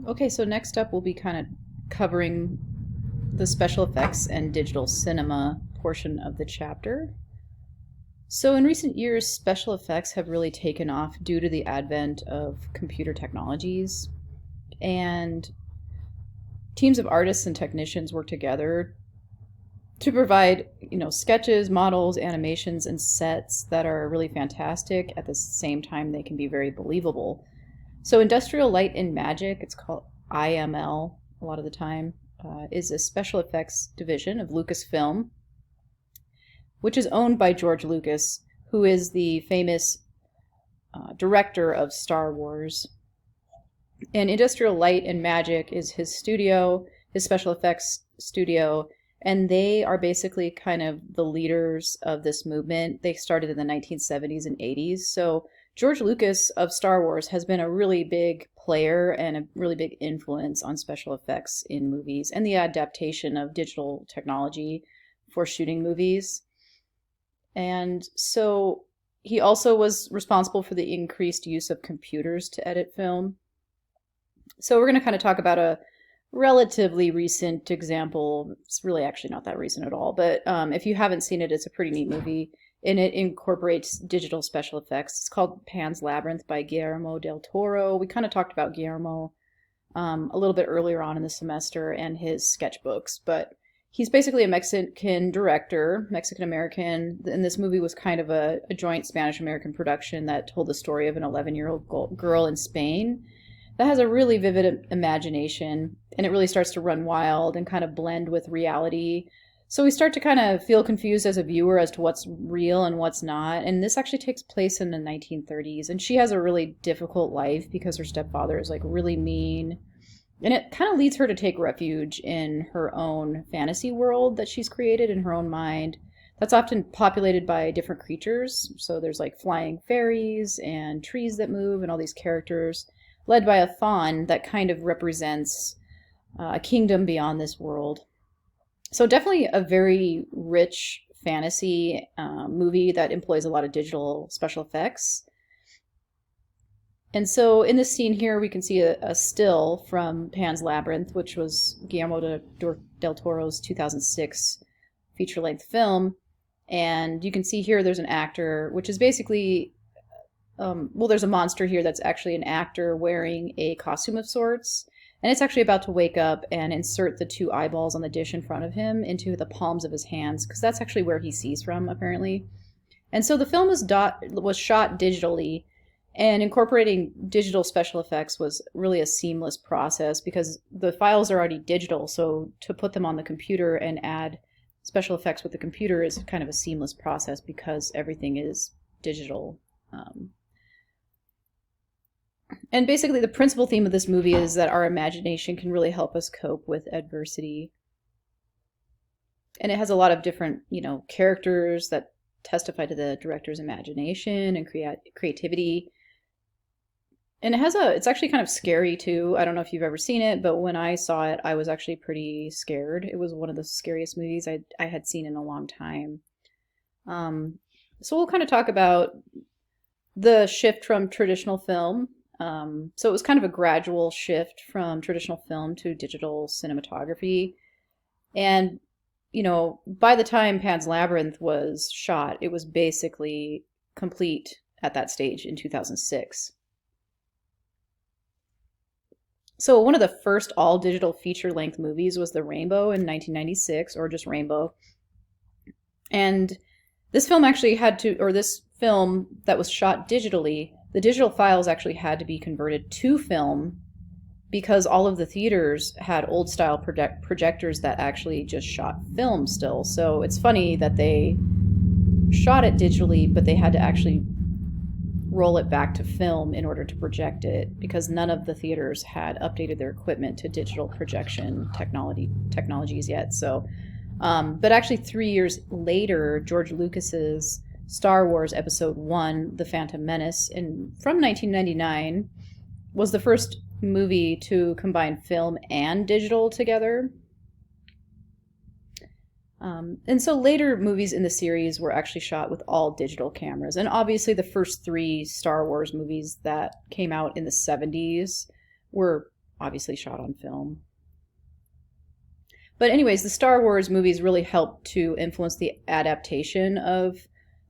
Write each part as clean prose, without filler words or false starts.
Okay, so next up we'll be kind of covering the special effects and digital cinema portion of the chapter. So, in recent years, special effects have really taken off due to the advent of computer technologies, and teams of artists and technicians work together to provide, sketches, models, animations, and sets that are really fantastic. At the same time, they can be very believable. So, Industrial Light and Magic, it's called IML a lot of the time, is a special effects division of Lucasfilm, which is owned by George Lucas, who is the famous director of Star Wars. And Industrial Light and Magic is his studio, his special effects studio, and they are basically kind of the leaders of this movement. They started in the 1970s and 80s. So George Lucas of Star Wars has been a really big player and a really big influence on special effects in movies and the adaptation of digital technology for shooting movies. And so he also was responsible for the increased use of computers to edit film. So we're going to kind of talk about a relatively recent example. It's really actually not that recent at all, but if you haven't seen it, it's a pretty neat movie, and it incorporates digital special effects. It's called Pan's Labyrinth by Guillermo del Toro. We kind of talked about Guillermo a little bit earlier on in the semester and his sketchbooks, but he's basically a Mexican director, Mexican-American, and this movie was kind of a joint Spanish-American production that told the story of an 11-year-old girl in Spain that has a really vivid imagination, and it really starts to run wild and kind of blend with reality. So we start to kind of feel confused as a viewer as to what's real and what's not. And this actually takes place in the 1930s, and she has a really difficult life because her stepfather is like really mean. And it kind of leads her to take refuge in her own fantasy world that she's created in her own mind. That's often populated by different creatures. So there's like flying fairies and trees that move and all these characters, led by a faun that kind of represents a kingdom beyond this world. So definitely a very rich fantasy movie that employs a lot of digital special effects. And so in this scene here, we can see a still from Pan's Labyrinth, which was Guillermo del Toro's 2006 feature-length film. And you can see here there's an actor, which is basically there's a monster here that's actually an actor wearing a costume of sorts, and it's actually about to wake up and insert the two eyeballs on the dish in front of him into the palms of his hands, because that's actually where he sees from, apparently. And so the film was shot digitally, and incorporating digital special effects was really a seamless process because the files are already digital, so to put them on the computer and add special effects with the computer is kind of a seamless process because everything is digital. And basically, the principal theme of this movie is that our imagination can really help us cope with adversity. And it has a lot of different, characters that testify to the director's imagination and creativity. And it's actually kind of scary too. I don't know if you've ever seen it, but when I saw it, I was actually pretty scared. It was one of the scariest movies I had seen in a long time. So we'll kind of talk about the shift from traditional film. So it was kind of a gradual shift from traditional film to digital cinematography. And, by the time Pan's Labyrinth was shot, it was basically complete at that stage in 2006. So one of the first all-digital feature-length movies was The Rainbow in 1996, or just Rainbow. And this film this film that was shot digitally, the digital files actually had to be converted to film because all of the theaters had old style projectors that actually just shot film still. So it's funny that they shot it digitally, but they had to actually roll it back to film in order to project it because none of the theaters had updated their equipment to digital projection technologies yet. So, but actually 3 years later, George Lucas's Star Wars Episode 1, The Phantom Menace, from 1999, was the first movie to combine film and digital together. And so later movies in the series were actually shot with all digital cameras. And obviously the first three Star Wars movies that came out in the 70s were obviously shot on film. But anyways, the Star Wars movies really helped to influence the adaptation of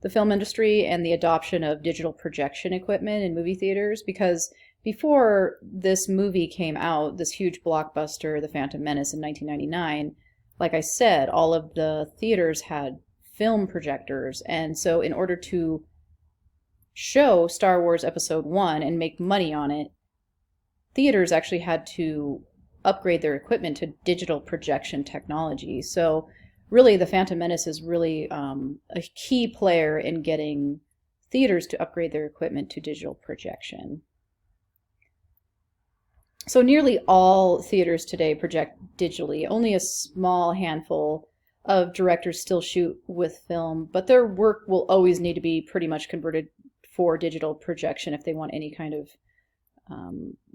the film industry and the adoption of digital projection equipment in movie theaters, because before this movie came out, this huge blockbuster, The Phantom Menace in 1999, like I said, all of the theaters had film projectors. And so in order to show Star Wars Episode 1 and make money on it, theaters actually had to upgrade their equipment to digital projection technology. So really, The Phantom Menace is really a key player in getting theaters to upgrade their equipment to digital projection. So nearly all theaters today project digitally. Only a small handful of directors still shoot with film, but their work will always need to be pretty much converted for digital projection if they want any kind of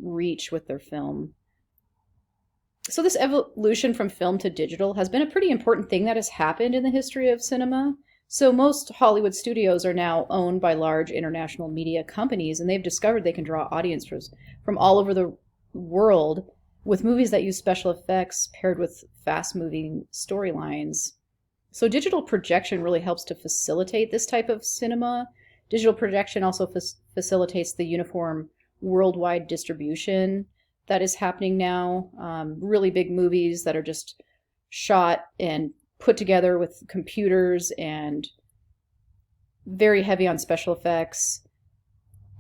reach with their film. So this evolution from film to digital has been a pretty important thing that has happened in the history of cinema. So most Hollywood studios are now owned by large international media companies, and they've discovered they can draw audiences from all over the world with movies that use special effects paired with fast-moving storylines. So digital projection really helps to facilitate this type of cinema. Digital projection also facilitates the uniform worldwide distribution that is happening now. Really big movies that are just shot and put together with computers and very heavy on special effects.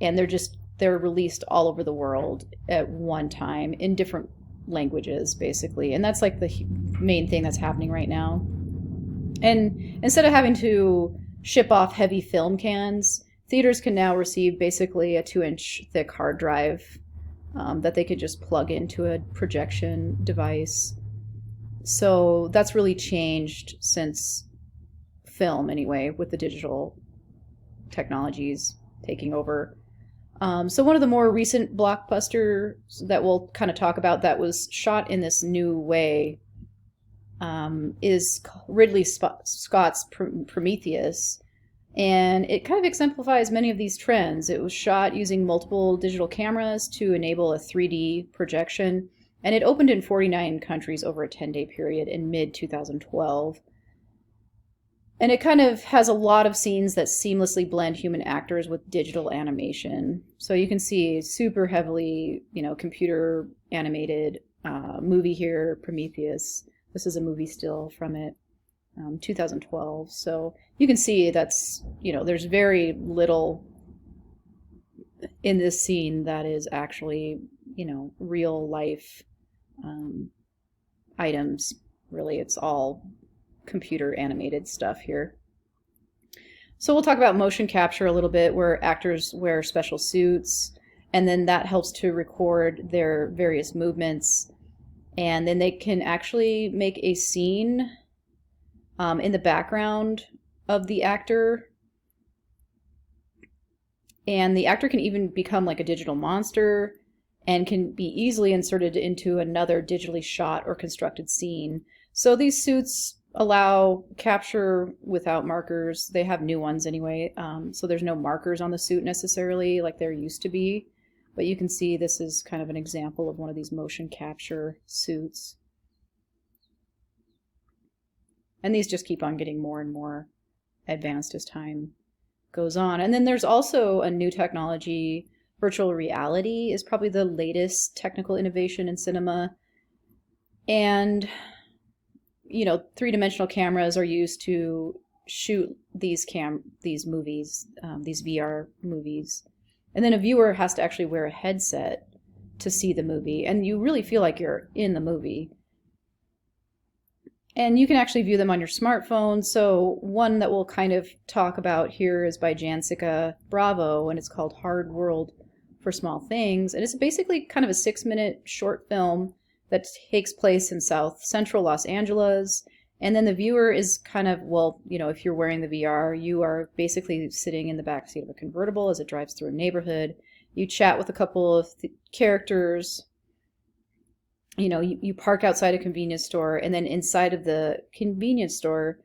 And they're released all over the world at one time in different languages, basically. And that's like the main thing that's happening right now. And instead of having to ship off heavy film cans, theaters can now receive basically a 2-inch thick hard drive that they could just plug into a projection device. So that's really changed since film, anyway, with the digital technologies taking over. So one of the more recent blockbusters that we'll kind of talk about that was shot in this new way is Ridley Scott's Prometheus. And it kind of exemplifies many of these trends. It was shot using multiple digital cameras to enable a 3D projection, and it opened in 49 countries over a 10-day period in mid-2012. And it kind of has a lot of scenes that seamlessly blend human actors with digital animation. So you can see super heavily, computer animated movie here, Prometheus. This is a movie still from it. 2012. So you can see that's, there's very little in this scene that is actually, real life items. Really, it's all computer animated stuff here. So we'll talk about motion capture a little bit, where actors wear special suits, and then that helps to record their various movements. And then they can actually make a scene in the background of the actor. And the actor can even become like a digital monster and can be easily inserted into another digitally shot or constructed scene. So these suits allow capture without markers. They have new ones anyway. So there's no markers on the suit necessarily like there used to be. But you can see this is kind of an example of one of these motion capture suits. And these just keep on getting more and more advanced as time goes on. And then there's also a new technology. Virtual reality is probably the latest technical innovation in cinema. And, three-dimensional cameras are used to shoot these movies, these VR movies. And then a viewer has to actually wear a headset to see the movie. And you really feel like you're in the movie. And you can actually view them on your smartphone. So one that we'll kind of talk about here is by Jancica Bravo, and it's called Hard World for Small Things. And it's basically kind of a 6-minute short film that takes place in South Central Los Angeles. And then the viewer is kind of, if you're wearing the VR, you are basically sitting in the backseat of a convertible as it drives through a neighborhood. You chat with a couple of characters. You park outside a convenience store, and then inside of the convenience store,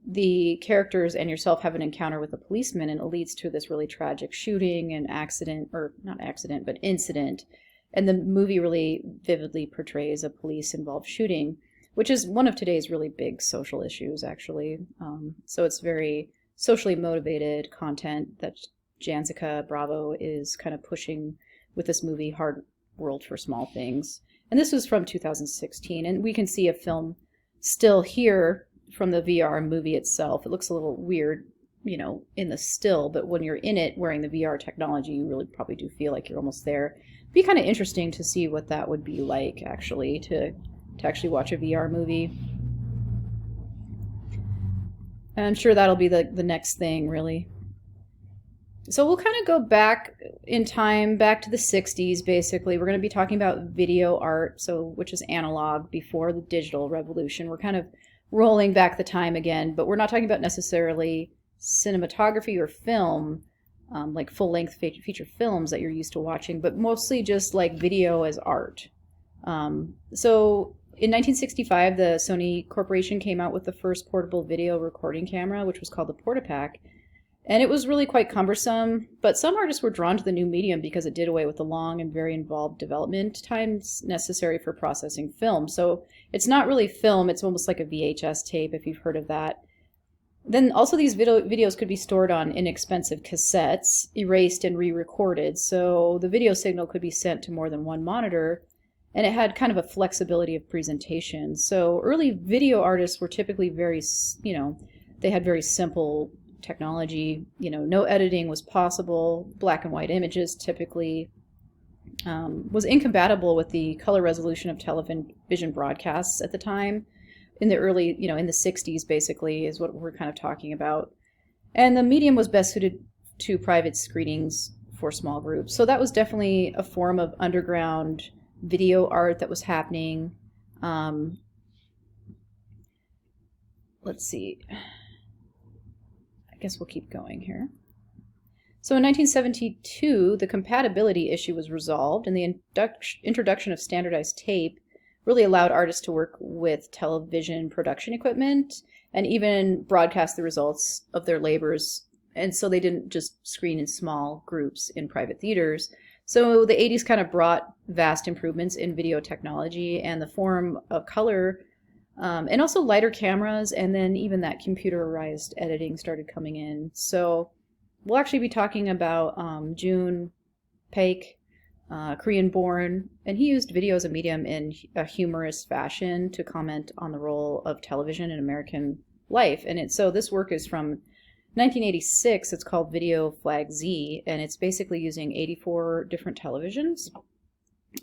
the characters and yourself have an encounter with a policeman, and it leads to this really tragic shooting and accident, or not accident, but incident. And the movie really vividly portrays a police-involved shooting, which is one of today's really big social issues, actually. So it's very socially motivated content that Janzica Bravo is kind of pushing with this movie, Hard World for Small Things. And this was from 2016, and we can see a film still here from the VR movie itself. It looks a little weird, you know, in the still, but when you're in it wearing the VR technology, you really probably do feel like you're almost there. It'd be kind of interesting to see what that would be like, actually, to actually watch a VR movie. And I'm sure that'll be the next thing, really. So we'll kind of go back in time, back to the 60s, basically. We're going to be talking about video art, which is analog before the digital revolution. We're kind of rolling back the time again, but we're not talking about necessarily cinematography or film, like full-length feature films that you're used to watching, but mostly just like video as art. So in 1965, the Sony Corporation came out with the first portable video recording camera, which was called the Portapak. And it was really quite cumbersome, but some artists were drawn to the new medium because it did away with the long and very involved development times necessary for processing film. So it's not really film, it's almost like a VHS tape, if you've heard of that. Then also these videos could be stored on inexpensive cassettes, erased and re-recorded, so the video signal could be sent to more than one monitor, and it had kind of a flexibility of presentation. So early video artists were typically very, they had very simple technology, no editing was possible. Black and white images typically was incompatible with the color resolution of television broadcasts at the time. In the early, in the 60s, basically, is what we're kind of talking about. And the medium was best suited to private screenings for small groups. So that was definitely a form of underground video art that was happening. Let's see. I guess we'll keep going here. So in 1972, the compatibility issue was resolved, and the introduction of standardized tape really allowed artists to work with television production equipment and even broadcast the results of their labors. And so they didn't just screen in small groups in private theaters. So the 80s kind of brought vast improvements in video technology and the form of color, and also lighter cameras, and then even that computerized editing started coming in. So we'll actually be talking about June Paik, Korean-born, and he used video as a medium in a humorous fashion to comment on the role of television in American life. And so this work is from 1986. It's called Video Flag Z, and it's basically using 84 different televisions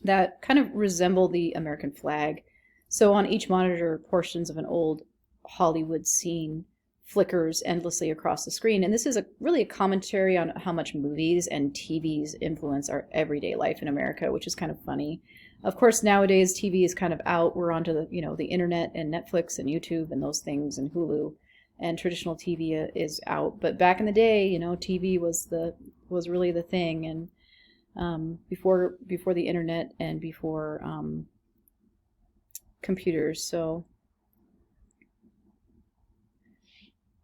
that kind of resemble the American flag. So on each monitor, portions of an old Hollywood scene flickers endlessly across the screen. And this is really a commentary on how much movies and TVs influence our everyday life in America, which is kind of funny. Of course, nowadays TV is kind of out. We're onto the internet and Netflix and YouTube and those things and Hulu, and traditional TV is out. But back in the day, TV was really the thing, and before the internet and before computers. So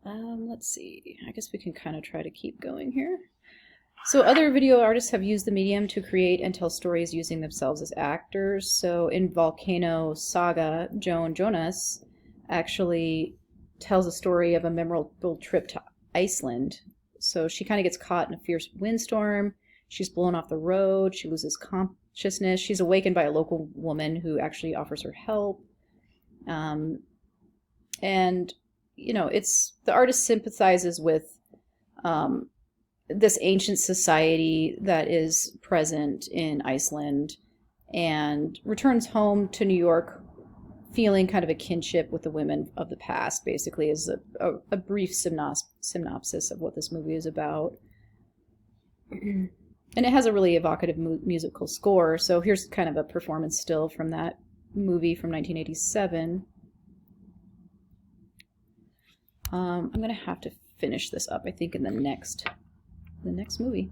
let's see. I guess we can kind of try to keep going here. So other video artists have used the medium to create and tell stories using themselves as actors. So in Volcano Saga, Joan Jonas actually tells a story of a memorable trip to Iceland. So she kind of gets caught in a fierce windstorm. She's blown off the road. She loses consciousness. She's awakened by a local woman who actually offers her help. And it's the artist sympathizes with this ancient society that is present in Iceland, and returns home to New York feeling kind of a kinship with the women of the past, basically, is a brief synopsis of what this movie is about. And it has a really evocative musical score. So here's kind of a performance still from that movie from 1987. I'm going to have to finish this up, I think, in the next movie.